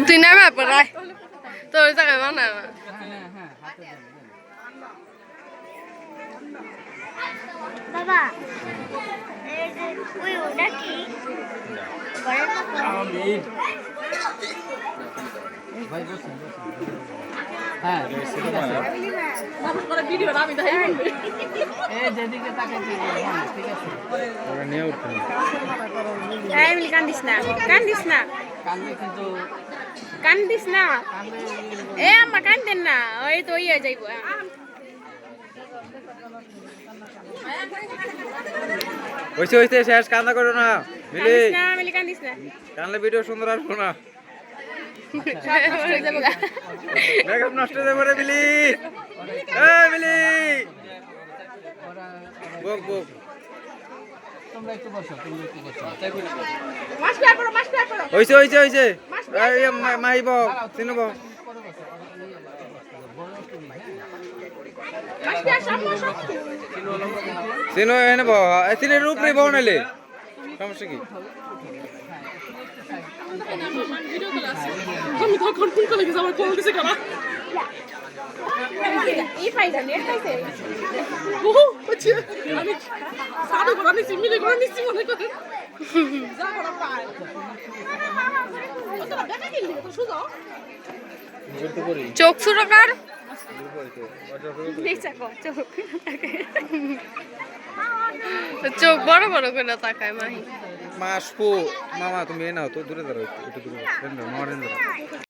তুই নামে পড়ায় তোর জায়গায় বানায় না বাবা ওই ওটা কি হ্যাঁ ভিডিও আমি দেখাই এই যেদিকে তাকাচ্ছি ঠিক আছে ওরা নিয়ে উঠতে এই মিলি কান্দিস না কান্দে কিন্তু কান্দিস না এ আম্মা কান্দেন না ওই তো ইয়ে যাইব হইছে শেষ কান্না করো না মিলি মিলি কান্দিস না কানলে ভিডিও সুন্দর আসবো না সব নষ্ট হয়ে যাবে গা। মেকআপ নষ্ট হয়ে যাবে রে মিলি এই মিলি বক তোমরা একটু বসো মাস্টার করো হইছে এই মাইব চিনব মাস্টার সমস্যা চিনো এনে বহ চিনের রূপ নেই বহ নাইলে সমস্যা কি আমি তো কন্ট্রোল করে গেছি আমার কল দিছে কারা এই ফাইজা নেট পাইছে ওহ আচ্ছা আমি সাদু করে নিছি মিলে করে নিছি মনে করে যা বড় পায় ওটা দেখা কি তো সুজো চোখ ছোট কর দেখছ কো চোখ বড় বড় করে তাকায় মাহি মাসপু মামা তুমি এ নাও তো দূরে দাঁড়াও একটু দূরে নরেন্দ্র